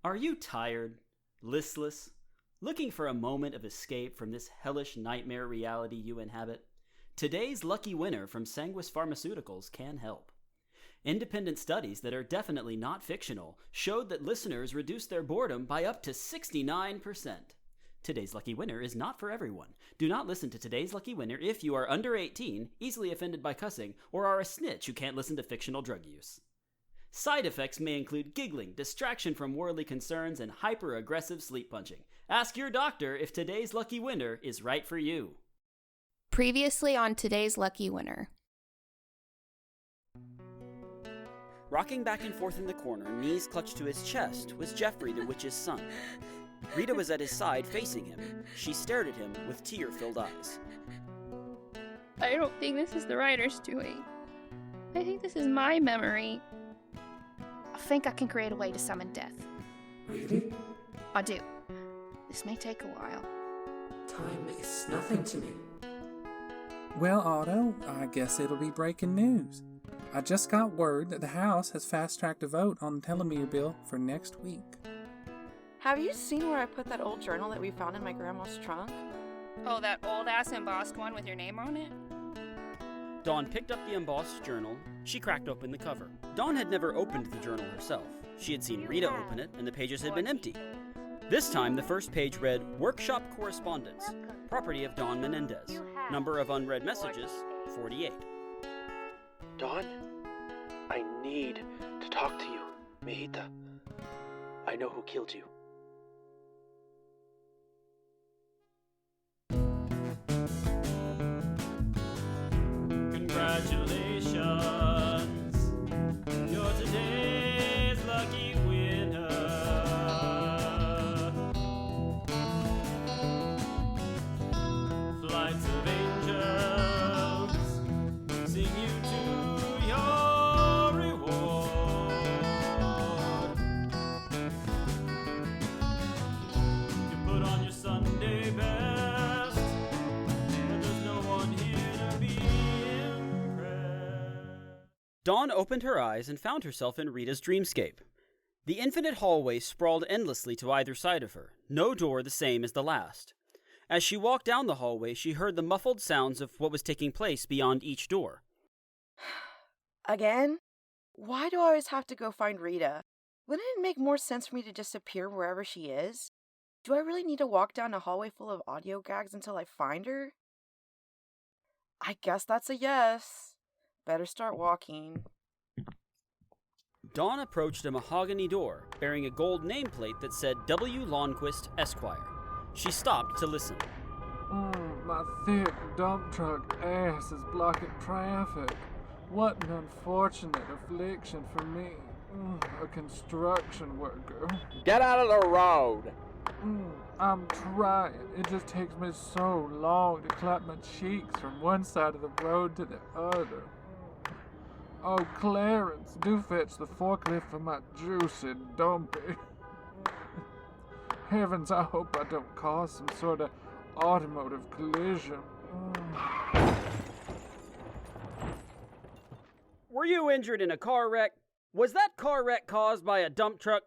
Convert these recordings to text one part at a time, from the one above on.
Are you tired, listless, looking for a moment of escape from this hellish nightmare reality you inhabit? Today's lucky winner from Sanguis Pharmaceuticals can help. Independent studies that are definitely not fictional showed that listeners reduced their boredom by up to 69%. Today's lucky winner is not for everyone. Do not listen to Today's Lucky Winner if you are under 18, easily offended by cussing, or are a snitch who can't listen to fictional drug use. Side effects may include giggling, distraction from worldly concerns, and hyper-aggressive sleep punching. Ask your doctor if Today's Lucky Winner is right for you. Previously on Today's Lucky Winner. Rocking back and forth in the corner, knees clutched to his chest, was Jeffrey the witch's son. Rita was at his side, facing him. She stared at him with tear-filled eyes. I don't think this is the writer's doing. I think this is my memory. I think I can create a way to summon death. Really? I do. This may take a while. Time is nothing to me. Well, Otto, I guess it'll be breaking news. I just got word that the House has fast-tracked a vote on the telomere bill for next week. Have you seen where I put that old journal that we found in my grandma's trunk? Oh, that old-ass embossed one with your name on it? Dawn picked up the embossed journal. She cracked open the cover. Dawn had never opened the journal herself. She had seen Rita open it, and the pages had been empty. This time, the first page read, Workshop Correspondence, property of Dawn Menendez. Number of unread messages, 48. Dawn, I need to talk to you, mijita. I know who killed you. Congratulations, you're today's lucky winner. Flights of angels sing you to your reward. You put on your Sunday best, but there's no one here to be impressed. Dawn opened her eyes and found herself in Rita's dreamscape. The infinite hallway sprawled endlessly to either side of her, no door the same as the last. As she walked down the hallway, she heard the muffled sounds of what was taking place beyond each door. Again? Why do I always have to go find Rita? Wouldn't it make more sense for me to just appear wherever she is? Do I really need to walk down a hallway full of audio gags until I find her? I guess that's a yes. Better start walking. Dawn approached a mahogany door, bearing a gold nameplate that said W. Lawnquist, Esquire. She stopped to listen. My thick dump truck ass is blocking traffic. What an unfortunate affliction for me. A construction worker. Get out of the road! I'm trying. It just takes me so long to clap my cheeks from one side of the road to the other. Oh, Clarence, do fetch the forklift for my juicy dumpy. Heavens, I hope I don't cause some sort of automotive collision. Were you injured in a car wreck? Was that car wreck caused by a dump truck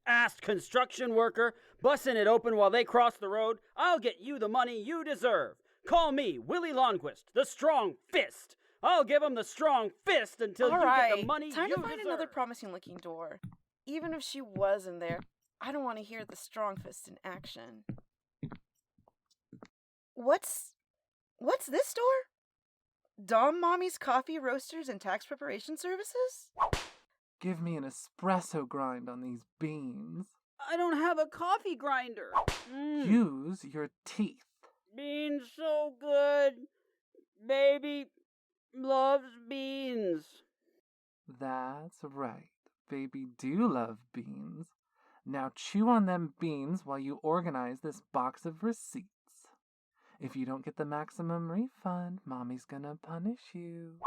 ass construction worker busting it open while they crossed the road? I'll get you the money you deserve. Call me, Willie Lawnquist, the strong fist. I'll give him the strong fist until you get the money you deserve. Time to find another promising-looking door. Even if she was in there, I don't want to hear the strong fist in action. What's this door? Dom Mommy's Coffee, Roasters, and Tax Preparation Services? Give me an espresso grind on these beans. I don't have a coffee grinder. Use your teeth. Beans so good. Baby loves beans. That's right. Baby do love beans. Now chew on them beans while you organize this box of receipts. If you don't get the maximum refund, Mommy's gonna punish you.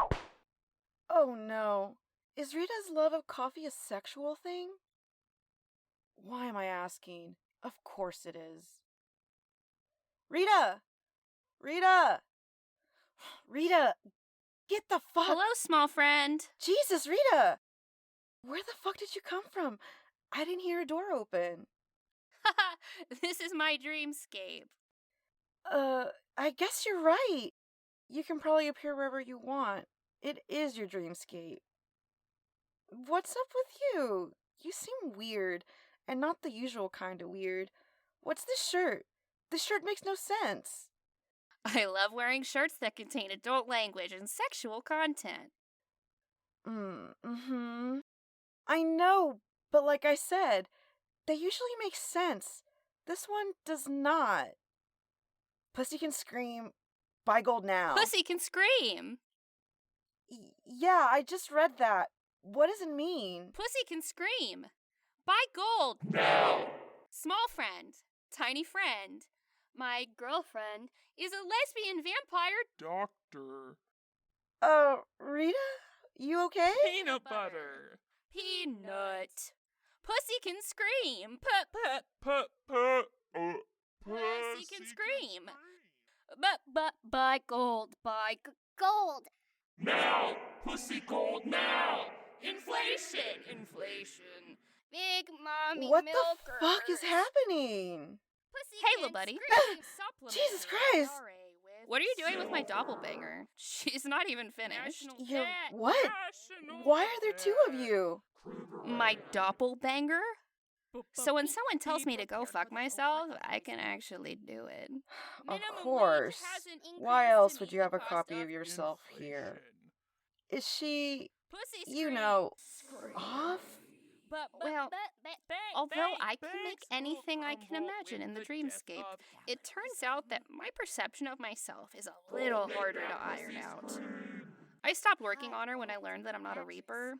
Oh no. Is Rita's love of coffee a sexual thing? Why am I asking? Of course it is. Rita! Rita! Rita! Get the fuck... Hello, small friend. Jesus, Rita! Where the fuck did you come from? I didn't hear a door open. Haha, this is my dreamscape. I guess you're right. You can probably appear wherever you want. It is your dreamscape. What's up with you? You seem weird, and not the usual kind of weird. What's this shirt? This shirt makes no sense. I love wearing shirts that contain adult language and sexual content. Mm-hmm. I know, but like I said, they usually make sense. This one does not. Pussy can scream, buy gold now. Pussy can scream. Yeah, I just read that. What does it mean? Pussy can scream. Buy gold. Now. Small friend. Tiny friend. My girlfriend is a lesbian vampire Doctor. Rita? You okay? Peanut butter. Peanut. Pussy can scream. Pussy can scream. Buy gold. Buy gold. Now! Pussy gold now! Inflation! Inflation. Big mommy What milker. the fuck is happening? Hey, little buddy. Jesus Christ! What are you doing with my doppelbanger? She's not even finished. You what? Why are there two of you? My doppelbanger? So when someone tells me to go fuck myself, I can actually do it. Of course. Why else would you have a copy of yourself here? Is she, you know, off? Well, although I can make anything I can imagine in the dreamscape, it turns out that my perception of myself is a little harder to iron out. I stopped working on her when I learned that I'm not a reaper.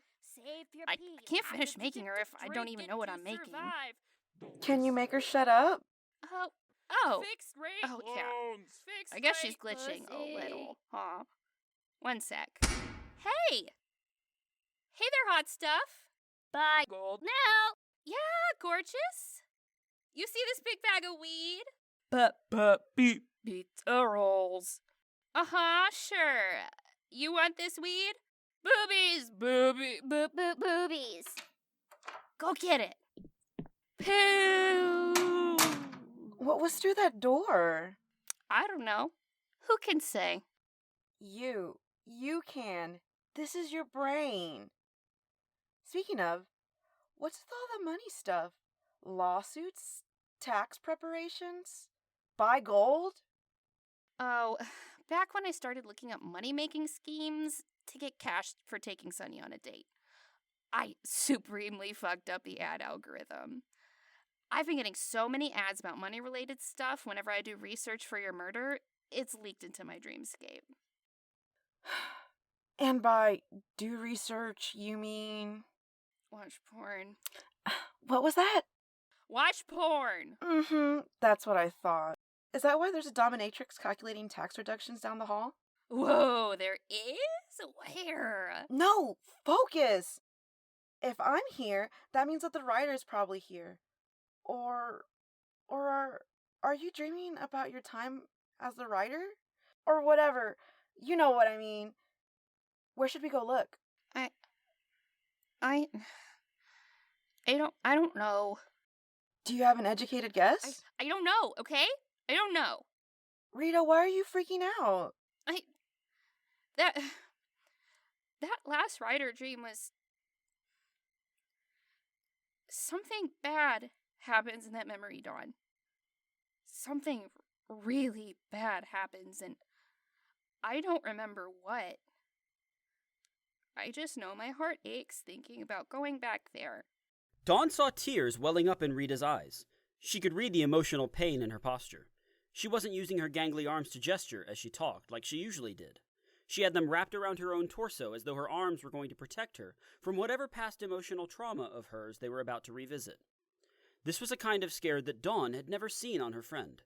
I can't finish making her if I don't even know what I'm making. Can you make her shut up? Oh, yeah. I guess she's glitching a little, huh? One sec. Hey! Hey there, hot stuff! Buy gold now! Yeah, gorgeous! You see this big bag of weed? Beat the rolls. Uh-huh, sure. You want this weed? Boobies! Boobies! Go get it! Poo! What was through that door? I don't know. Who can say? You can. This is your brain. Speaking of, what's with all the money stuff? Lawsuits? Tax preparations? Buy gold? Oh, back when I started looking up money-making schemes to get cash for taking Sunny on a date, I supremely fucked up the ad algorithm. I've been getting so many ads about money-related stuff whenever I do research for your murder, it's leaked into my dreamscape. And by do research, you mean? Watch porn. What was that? Watch porn! Mm-hmm, that's what I thought. Is that why there's a dominatrix calculating tax reductions down the hall? Whoa, there is? Where? No, focus! If I'm here, that means that the writer's probably here. Or are you dreaming about your time as the writer? Or whatever. You know what I mean. Where should we go look? I don't know. Do you have an educated guess? I don't know, okay? I don't know. Rita, why are you freaking out? That last writer dream was... Something bad happens in that memory, Dawn. Something really bad happens, and I don't remember what. I just know my heart aches thinking about going back there. Dawn saw tears welling up in Rita's eyes. She could read the emotional pain in her posture. She wasn't using her gangly arms to gesture as she talked, like she usually did. She had them wrapped around her own torso as though her arms were going to protect her from whatever past emotional trauma of hers they were about to revisit. This was a kind of scare that Dawn had never seen on her friend.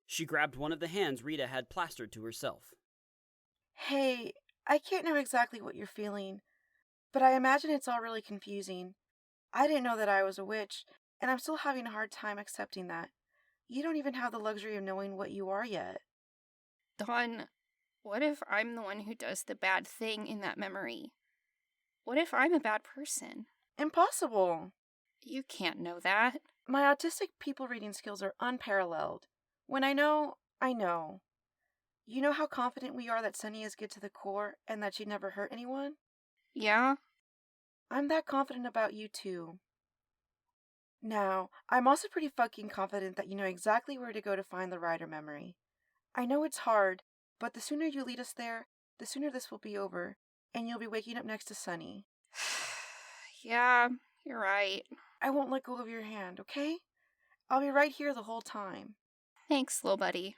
She grabbed one of the hands Rita had plastered to herself. Hey, I can't know exactly what you're feeling, but I imagine it's all really confusing. I didn't know that I was a witch, and I'm still having a hard time accepting that. You don't even have the luxury of knowing what you are yet. Dawn, what if I'm the one who does the bad thing in that memory? What if I'm a bad person? Impossible. You can't know that. My autistic people reading skills are unparalleled. When I know, I know. You know how confident we are that Sunny is good to the core and that she'd never hurt anyone? Yeah? I'm that confident about you too. Now, I'm also pretty fucking confident that you know exactly where to go to find the Rider memory. I know it's hard, but the sooner you lead us there, the sooner this will be over, and you'll be waking up next to Sunny. Yeah, you're right. I won't let go of your hand, okay? I'll be right here the whole time. Thanks, little buddy.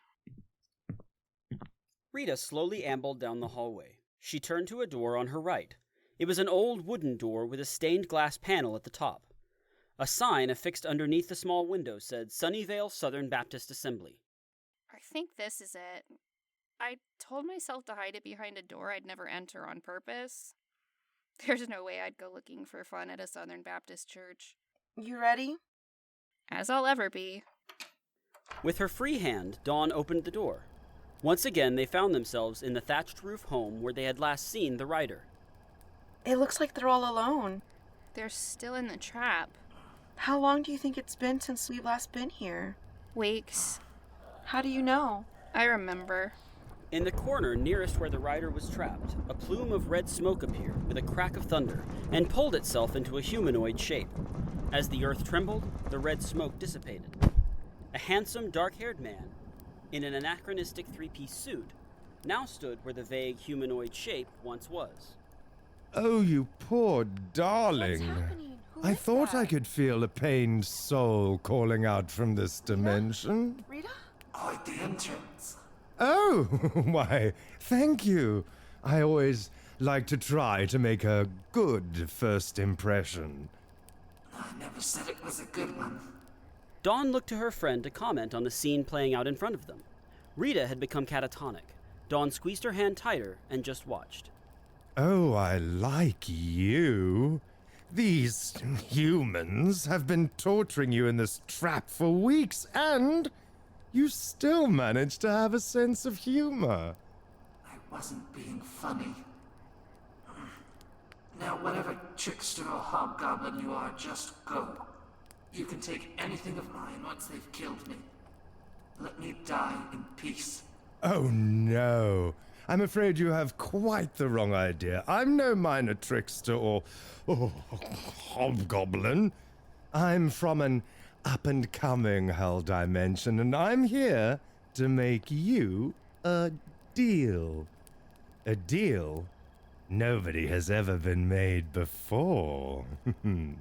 Rita slowly ambled down the hallway. She turned to a door on her right. It was an old wooden door with a stained glass panel at the top. A sign affixed underneath the small window said Sunnyvale Southern Baptist Assembly. I think this is it. I told myself to hide it behind a door I'd never enter on purpose. There's no way I'd go looking for fun at a Southern Baptist church. You ready? As I'll ever be. With her free hand, Dawn opened the door. Once again, they found themselves in the thatched roof home where they had last seen the Rider. It looks like they're all alone. They're still in the trap. How long do you think it's been since we've last been here? Weeks. How do you know? I remember. In the corner nearest where the Rider was trapped, a plume of red smoke appeared with a crack of thunder and pulled itself into a humanoid shape. As the earth trembled, the red smoke dissipated. A handsome, dark-haired man, in an anachronistic three-piece suit, now stood where the vague humanoid shape once was. Oh, you poor darling. What's happening? Who I is thought that? I could feel a pained soul calling out from this dimension. Rita? Oh, at the entrance. Oh, why, thank you. I always like to try to make a good first impression. I never said it was a good one. Dawn looked to her friend to comment on the scene playing out in front of them. Rita had become catatonic. Dawn squeezed her hand tighter and just watched. Oh, I like you. These humans have been torturing you in this trap for weeks, and you still manage to have a sense of humor. I wasn't being funny. Now, whatever trickster or hobgoblin you are, just go. You can take anything of mine once they've killed me. Let me die in peace. Oh, no. I'm afraid you have quite the wrong idea. I'm no minor trickster or hobgoblin. I'm from an up-and-coming hell dimension, and I'm here to make you a deal. A deal nobody has ever been made before. I'm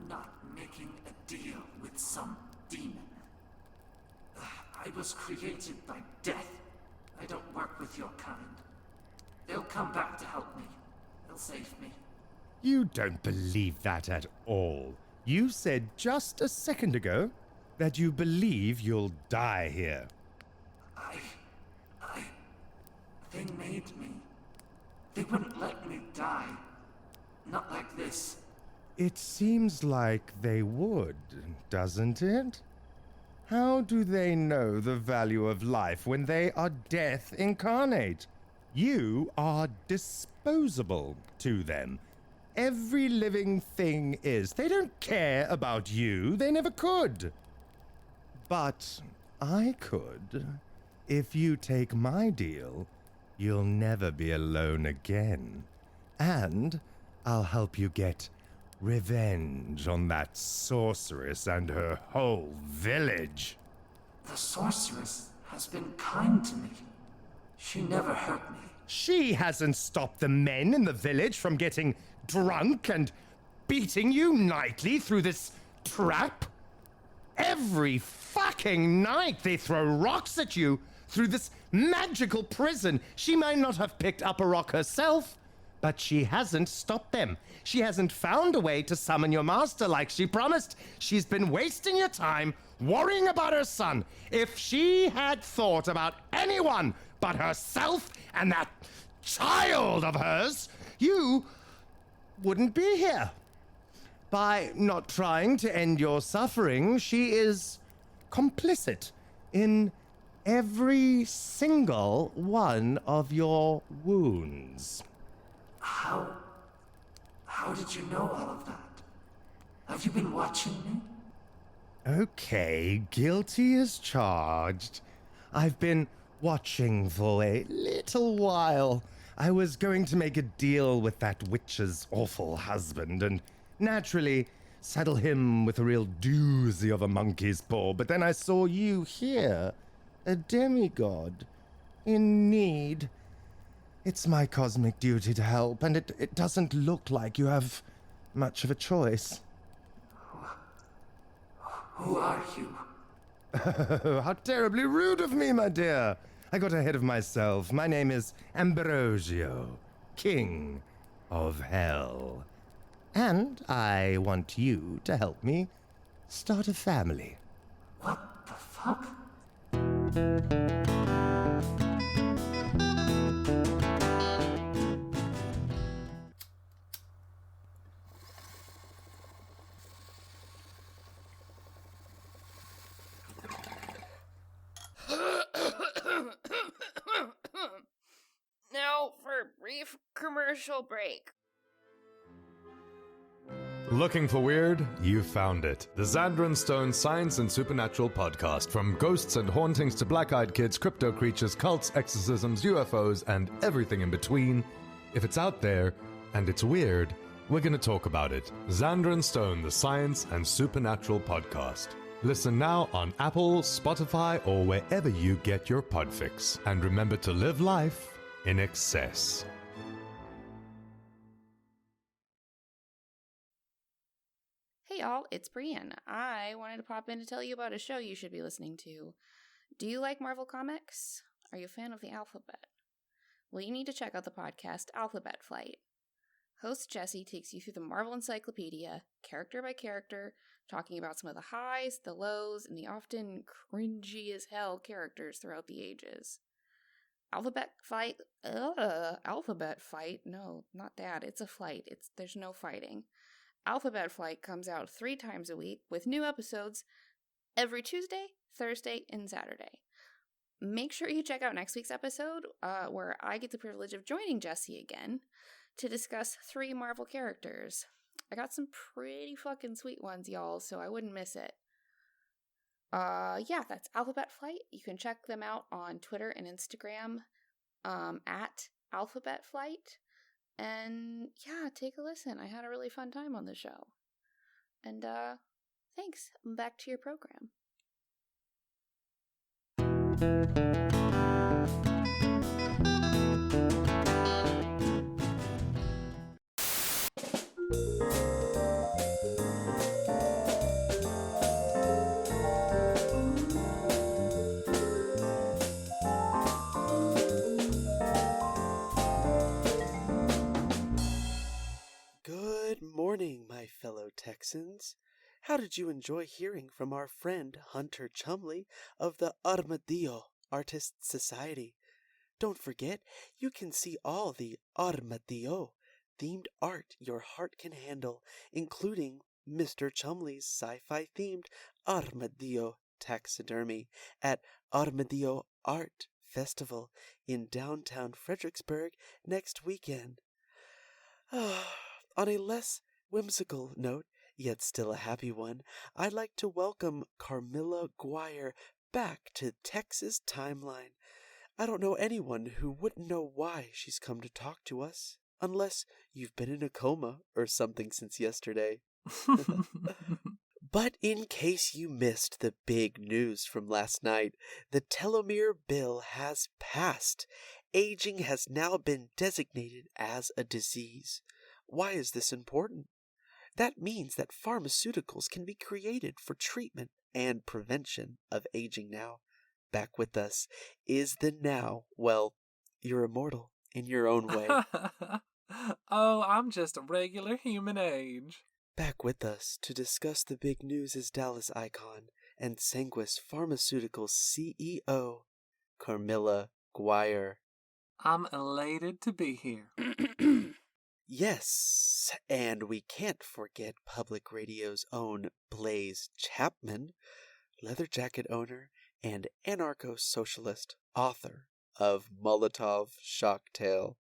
not making a deal with some demon. I was created by death. I don't work with your kind. They'll come back to help me. They'll save me. You don't believe that at all. You said just a second ago that you believe you'll die here. They made me. They wouldn't let me die. Not like this. It seems like they would, doesn't it? How do they know the value of life when they are death incarnate? You are disposable to them. Every living thing is. They don't care about you. They never could. But I could. If you take my deal, you'll never be alone again. And I'll help you get revenge on that sorceress and her whole village. The sorceress has been kind to me. She never hurt me. She hasn't stopped the men in the village from getting drunk and beating you nightly through this trap. Every fucking night they throw rocks at you through this magical prison. She might not have picked up a rock herself, but she hasn't stopped them. She hasn't found a way to summon your master like she promised. She's been wasting your time worrying about her son. If she had thought about anyone but herself and that child of hers, you wouldn't be here. By not trying to end your suffering, she is complicit in every single one of your wounds. How did you know all of that? Have you been watching me? Okay, guilty as charged. I've been watching for a little while. I was going to make a deal with that witch's awful husband and naturally saddle him with a real doozy of a monkey's paw, but then I saw you here, a demigod, in need. It's my cosmic duty to help, and it doesn't look like you have much of a choice. Who are you? How terribly rude of me, my dear. I got ahead of myself. My name is Ambrogio, King of Hell. And I want you to help me start a family. What the fuck? Now for a brief commercial break. Looking for weird? You found it. The Xander and Stone Science and Supernatural podcast. From ghosts and hauntings to black-eyed kids, crypto creatures, cults, exorcisms, UFOs, and everything in between. If it's out there, and it's weird, we're going to talk about it. Xander and Stone, the Science and Supernatural podcast. Listen now on Apple, Spotify, or wherever you get your podfix. And remember to live life in excess. Hey y'all, it's Brianne. I wanted to pop in to tell you about a show you should be listening to. Do you like Marvel Comics? Are you a fan of the alphabet? Well, you need to check out the podcast Alphabet Flight. Host Jesse takes you through the Marvel Encyclopedia, character by character, talking about some of the highs, the lows, and the often cringy as hell characters throughout the ages. Alphabet Fight? No, not that. It's a flight. There's no fighting. Alphabet Flight comes out 3 times a week with new episodes every Tuesday, Thursday, and Saturday. Make sure you check out next week's episode, where I get the privilege of joining Jesse again to discuss 3 Marvel characters. I got some pretty fucking sweet ones, y'all, so I wouldn't miss it. Yeah, that's Alphabet Flight. You can check them out on Twitter and Instagram, at Alphabet Flight. And yeah, take a listen. I had a really fun time on the show. And thanks. Back to your program. Good morning, my fellow Texans. How did you enjoy hearing from our friend Hunter Chumley of the Armadillo Art Society? Don't forget, you can see all the Armadillo themed art your heart can handle, including Mr. Chumley's sci-fi themed Armadillo taxidermy at Armadillo Art Festival in downtown Fredericksburg next weekend. On a less whimsical note, yet still a happy one, I'd like to welcome Carmilla Guire back to Texas Timeline. I don't know anyone who wouldn't know why she's come to talk to us, unless you've been in a coma or something since yesterday. But in case you missed the big news from last night, the telomere bill has passed. Aging has now been designated as a disease. Why is this important? That means that pharmaceuticals can be created for treatment and prevention of aging now. Back with us is the now. Well, you're immortal in your own way. Oh, I'm just a regular human age. Back with us to discuss the big news is Dallas icon and Sanguis Pharmaceuticals CEO, Carmilla Guire. I'm elated to be here. Yes, and we can't forget Public Radio's own Blaze Chapman, leather jacket owner and anarcho-socialist author of Molotov Shocktail.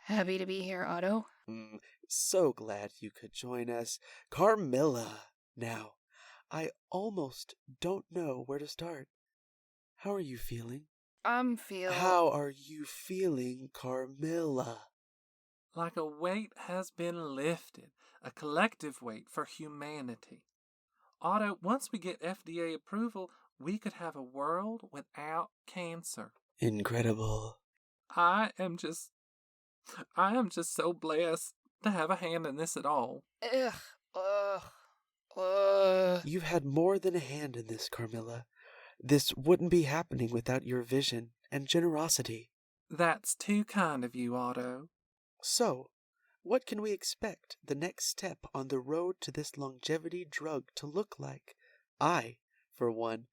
Happy to be here, Otto. So glad you could join us. Carmilla, Now, I almost don't know where to start. How are you feeling? How are you feeling, Carmilla? Like a weight has been lifted, a collective weight for humanity. Otto, once we get FDA approval, we could have a world without cancer. Incredible. I am just so blessed to have a hand in this at all. You've had more than a hand in this, Carmilla. This wouldn't be happening without your vision and generosity. That's too kind of you, Otto. So, what can we expect the next step on the road to this longevity drug to look like? I, for one,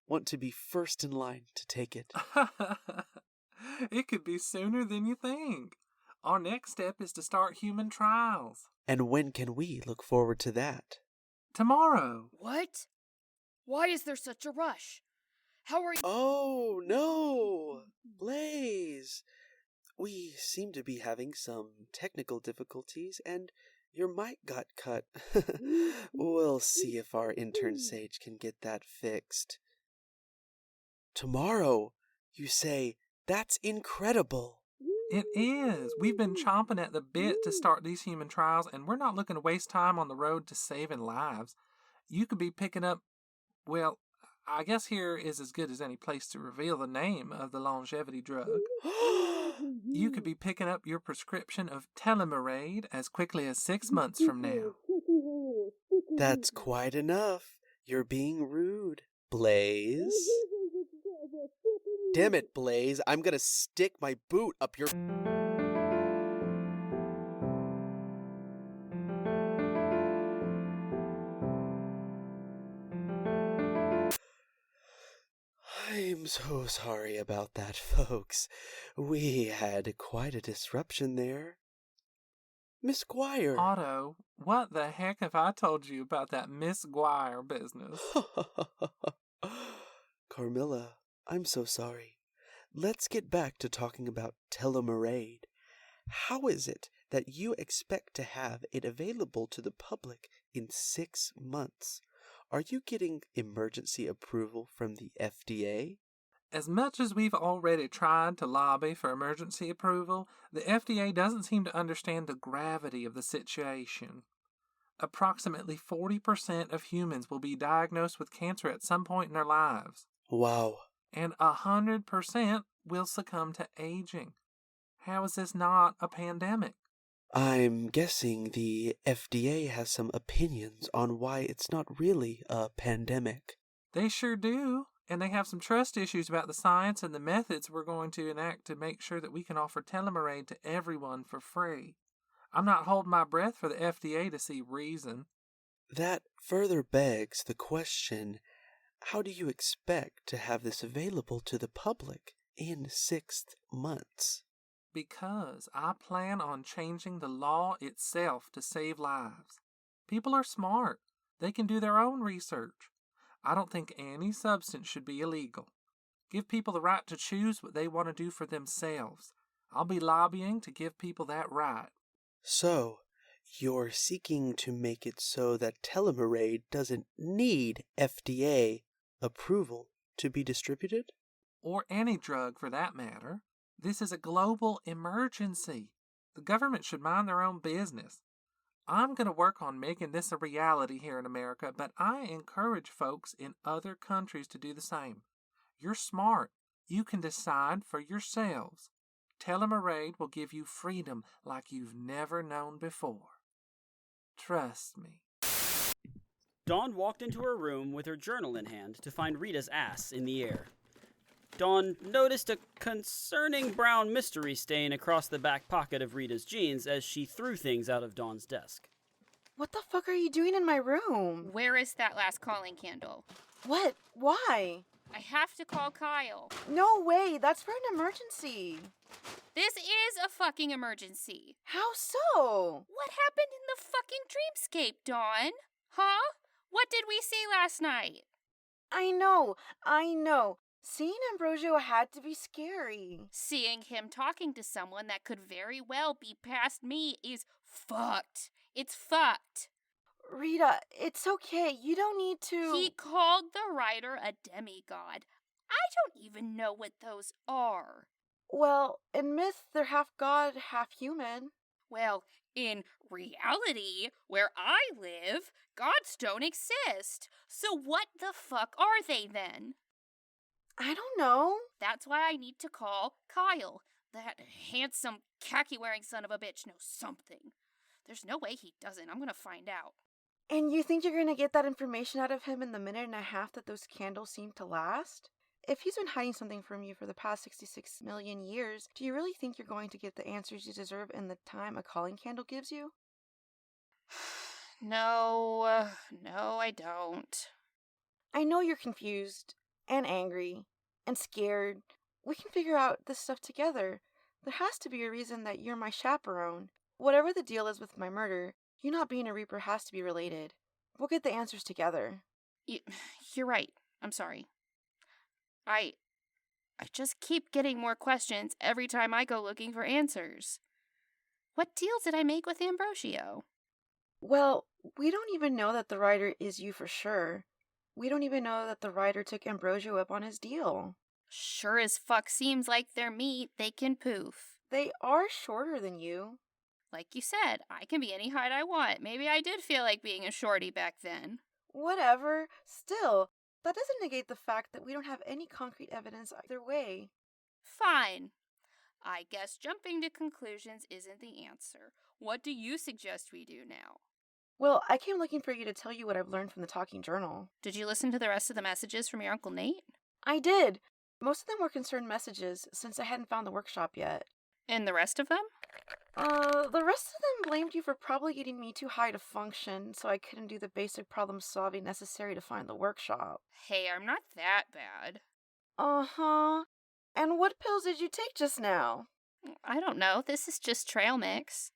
want to be first in line to take it. It could be sooner than you think. Our next step is to start human trials. And when can we look forward to that? Tomorrow. What? Why is there such a rush? How are you? Oh, no! Blaze! We seem to be having some technical difficulties, and your mic got cut. We'll see if our intern Sage can get that fixed. Tomorrow, you say? That's incredible. It is. We've been chomping at the bit to start these human trials, and we're not looking to waste time on the road to saving lives. You could be picking up, well, I guess here is as good as any place to reveal the name of the longevity drug. You could be picking up your prescription of telomerade as quickly as 6 months from now. That's quite enough. You're being rude, Blaze. Damn it, Blaze. I'm gonna stick my boot up your... I'm so sorry about that, folks. We had quite a disruption there. Miss Squire. Otto, what the heck have I told you about that Miss Squire business? Carmilla, I'm so sorry. Let's get back to talking about telomerade. How is it that you expect to have it available to the public in 6 months? Are you getting emergency approval from the FDA? As much as we've already tried to lobby for emergency approval, the FDA doesn't seem to understand the gravity of the situation. Approximately 40% of humans will be diagnosed with cancer at some point in their lives. Wow. And 100% will succumb to aging. How is this not a pandemic? I'm guessing the FDA has some opinions on why it's not really a pandemic. They sure do. And they have some trust issues about the science and the methods we're going to enact to make sure that we can offer telomerade to everyone for free. I'm not holding my breath for the FDA to see reason. That further begs the question, how do you expect to have this available to the public in 6 months? Because I plan on changing the law itself to save lives. People are smart. They can do their own research. I don't think any substance should be illegal. Give people the right to choose what they want to do for themselves. I'll be lobbying to give people that right. So, you're seeking to make it so that telomerade doesn't need FDA approval to be distributed? Or any drug for that matter. This is a global emergency. The government should mind their own business. I'm going to work on making this a reality here in America, but I encourage folks in other countries to do the same. You're smart. You can decide for yourselves. Telomerade will give you freedom like you've never known before. Trust me. Dawn walked into her room with her journal in hand to find Rita's ass in the air. Dawn noticed a concerning brown mystery stain across the back pocket of Rita's jeans as she threw things out of Dawn's desk. What the fuck are you doing in my room? Where is that last calling candle? What? Why? I have to call Kyle. No way, that's for an emergency. This is a fucking emergency. How so? What happened in the fucking dreamscape, Dawn? Huh? What did we see last night? I know. Seeing Ambrogio had to be scary. Seeing him talking to someone that could very well be past me is fucked. It's fucked. Rita, it's okay. You don't need to... He called the writer a demigod. I don't even know what those are. Well, in myth, they're half god, half human. Well, in reality, where I live, gods don't exist. So what the fuck are they then? I don't know. That's why I need to call Kyle. That handsome, khaki-wearing son of a bitch knows something. There's no way he doesn't. I'm gonna find out. And you think you're gonna get that information out of him in the minute and a half that those candles seem to last? If he's been hiding something from you for the past 66 million years, do you really think you're going to get the answers you deserve in the time a calling candle gives you? No, I don't. I know you're confused, and angry, and scared. We can figure out this stuff together. There has to be a reason that you're my chaperone. Whatever the deal is with my murder, you not being a Reaper has to be related. We'll get the answers together. You're right. I'm sorry. I just keep getting more questions every time I go looking for answers. What deal did I make with Ambrogio? Well, we don't even know that the writer is you for sure. We don't even know that the writer took Ambrogio up on his deal. Sure as fuck seems like they're meat they can poof. They are shorter than you. Like you said, I can be any height I want. Maybe I did feel like being a shorty back then. Whatever. Still, that doesn't negate the fact that we don't have any concrete evidence either way. Fine. I guess jumping to conclusions isn't the answer. What do you suggest we do now? Well, I came looking for you to tell you what I've learned from the talking journal. Did you listen to the rest of the messages from your Uncle Nate? I did. Most of them were concerned messages, since I hadn't found the workshop yet. And the rest of them? The rest of them blamed you for probably getting me too high to function, so I couldn't do the basic problem solving necessary to find the workshop. Hey, I'm not that bad. Uh-huh. And what pills did you take just now? I don't know. This is just trail mix.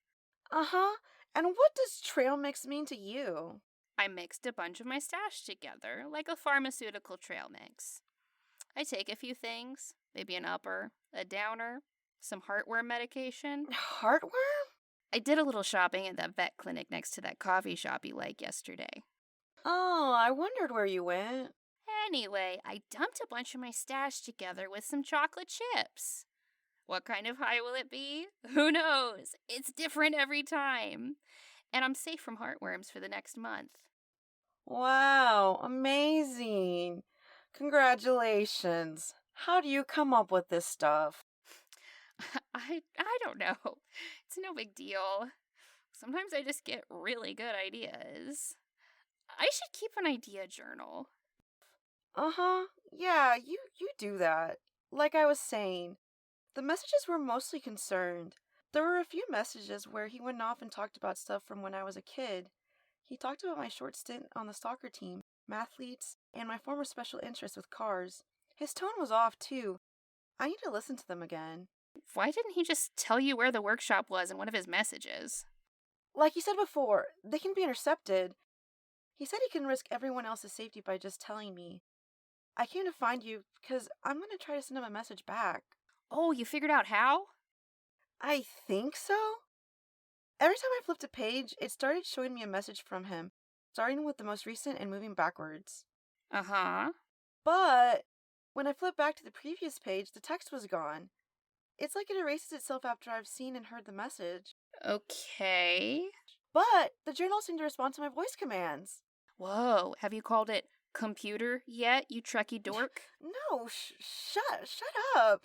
Uh-huh. And what does trail mix mean to you? I mixed a bunch of my stash together, like a pharmaceutical trail mix. I take a few things, maybe an upper, a downer, some heartworm medication. Heartworm? I did a little shopping at that vet clinic next to that coffee shop you like yesterday. Oh, I wondered where you went. Anyway, I dumped a bunch of my stash together with some chocolate chips. What kind of high will it be? Who knows? It's different every time. And I'm safe from heartworms for the next month. Wow, amazing. Congratulations. How do you come up with this stuff? I don't know. It's no big deal. Sometimes I just get really good ideas. I should keep an idea journal. Uh-huh. Yeah, you do that. Like I was saying, the messages were mostly concerned. There were a few messages where he went off and talked about stuff from when I was a kid. He talked about my short stint on the soccer team, mathletes, and my former special interest with cars. His tone was off, too. I need to listen to them again. Why didn't he just tell you where the workshop was in one of his messages? Like you said before, they can be intercepted. He said he couldn't risk everyone else's safety by just telling me. I came to find you because I'm going to try to send him a message back. Oh, you figured out how? I think so. Every time I flipped a page, it started showing me a message from him, starting with the most recent and moving backwards. Uh-huh. But when I flipped back to the previous page, the text was gone. It's like it erases itself after I've seen and heard the message. Okay. But the journal seemed to respond to my voice commands. Whoa, have you called it computer yet, you Trekkie dork? No, shut up.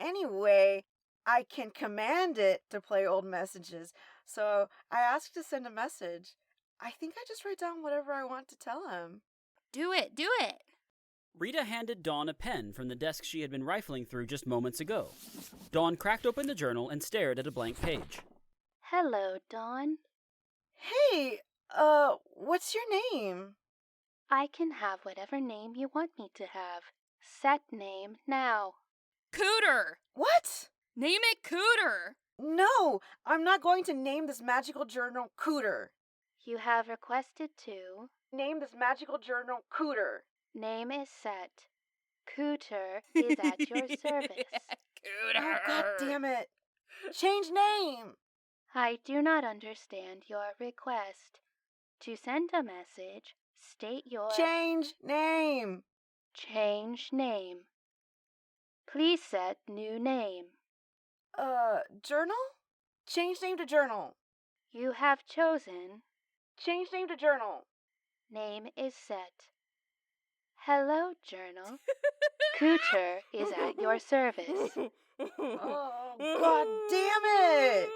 Anyway, I can command it to play old messages, so I asked to send a message. I think I just write down whatever I want to tell him. Do it. Rita handed Dawn a pen from the desk she had been rifling through just moments ago. Dawn cracked open the journal and stared at a blank page. Hello, Dawn. Hey, what's your name? I can have whatever name you want me to have. Set name now. Cooter! What? Name it Cooter! No, I'm not going to name this magical journal Cooter. You have requested to. Name this magical journal Cooter. Name is set. Cooter is at your service. Cooter! Oh, God damn it. Change name! I do not understand your request. To send a message, state your... Change name! Change name. Please set new name. Journal? Change name to journal. You have chosen... Change name to journal. Name is set. Hello, journal. Cooter is at your service. Oh, God damn it!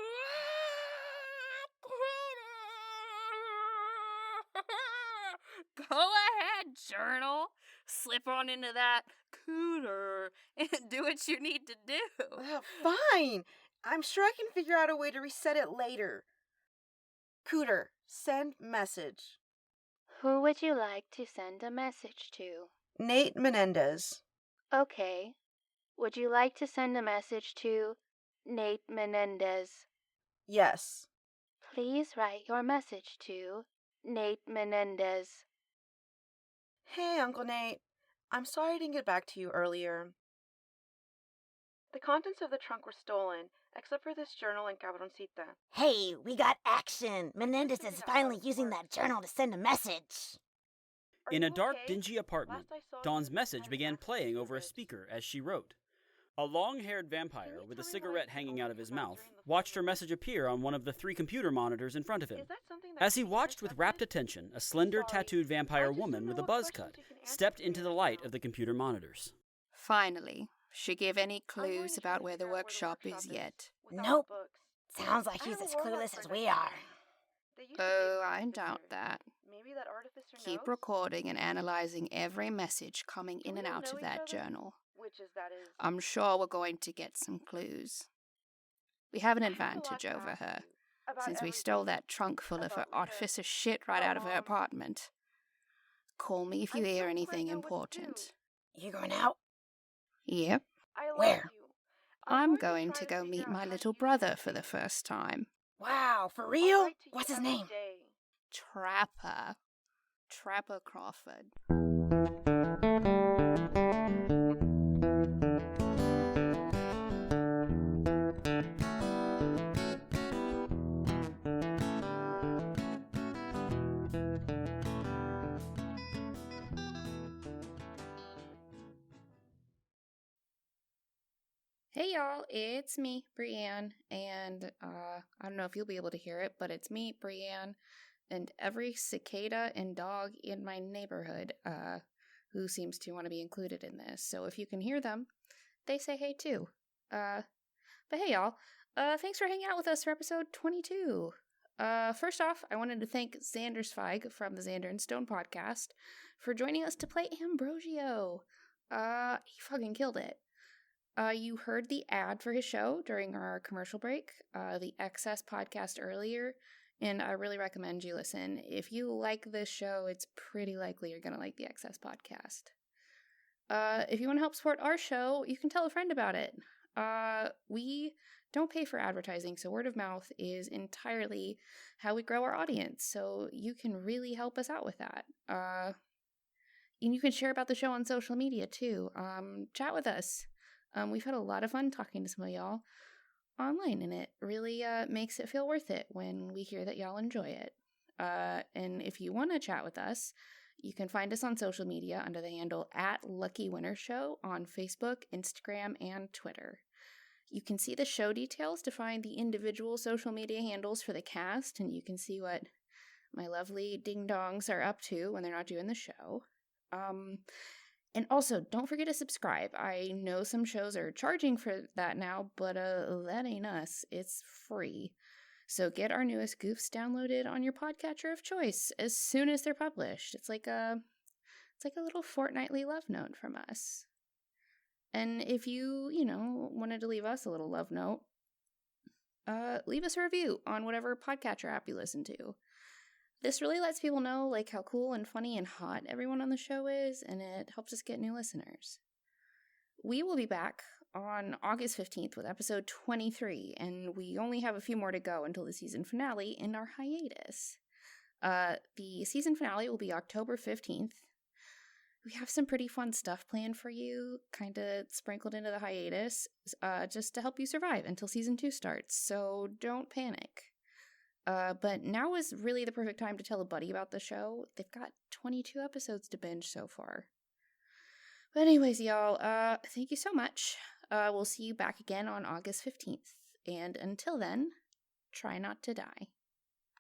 Go ahead, journal. Slip on into that Cooter and do what you need to do. Fine. I'm sure I can figure out a way to reset it later. Cooter, send message. Who would you like to send a message to? Nate Menendez. Okay. Would you like to send a message to Nate Menendez? Yes. Please write your message to Nate Menendez. Hey, Uncle Nate. I'm sorry I didn't get back to you earlier. The contents of the trunk were stolen, except for this journal and cabroncita. Hey, we got action! Menendez is finally using that journal to send a message. In a dark, dingy apartment, Dawn's message began playing over a speaker as she wrote. A long-haired vampire with a cigarette hanging out of his mouth watched her message appear on one of the 3 computer monitors in front of him. As he watched with rapt attention, a slender, tattooed vampire woman with a buzz cut stepped into the light of the computer monitors. Finally, she gave any clues about where the workshop is yet? Nope. Sounds like he's as clueless as we are. Oh, I doubt that. Keep recording and analyzing every message coming in and out of that journal. I'm sure we're going to get some clues. We have an advantage over her, since we stole that trunk full of her artificer shit right out of her apartment. Call me if you hear anything important. You going out? Yep. Where? I'm going to go meet my little brother for the first time. Wow, for real? What's his name? Trapper Crawford. Hey y'all, it's me, Brianne, and I don't know if you'll be able to hear it, but it's me, Brianne, and every cicada and dog in my neighborhood who seems to want to be included in this. So if you can hear them, they say hey too. But hey y'all, thanks for hanging out with us for episode 22. First off, I wanted to thank Xander Zweig from the Xander and Stone podcast for joining us to play Ambrogio. He fucking killed it. You heard the ad for his show during our commercial break, the Excess podcast earlier, and I really recommend you listen. If you like this show, it's pretty likely you're going to like the Excess podcast. If you want to help support our show, you can tell a friend about it. We don't pay for advertising, so word of mouth is entirely how we grow our audience, so you can really help us out with that. And you can share about the show on social media, too. Chat with us. We've had a lot of fun talking to some of y'all online, and it really makes it feel worth it when we hear that y'all enjoy it. And if you want to chat with us, you can find us on social media under the handle @LuckyWinnerShow on Facebook, Instagram, and Twitter. You can see the show details to find the individual social media handles for the cast, and you can see what my lovely ding-dongs are up to when they're not doing the show. And also, don't forget to subscribe. I know some shows are charging for that now, but that ain't us. It's free. So get our newest goofs downloaded on your podcatcher of choice as soon as they're published. It's like a little fortnightly love note from us. And if you wanted to leave us a little love note, leave us a review on whatever podcatcher app you listen to. This really lets people know how cool and funny and hot everyone on the show is, and it helps us get new listeners. We will be back on August 15th with episode 23, and we only have a few more to go until the season finale in our hiatus. The season finale will be October 15th. We have some pretty fun stuff planned for you, kind of sprinkled into the hiatus, just to help you survive until season 2 starts, so don't panic. But now is really the perfect time to tell a buddy about the show. They've got 22 episodes to binge so far. But anyways, y'all, thank you so much. We'll see you back again on August 15th. And until then, try not to die.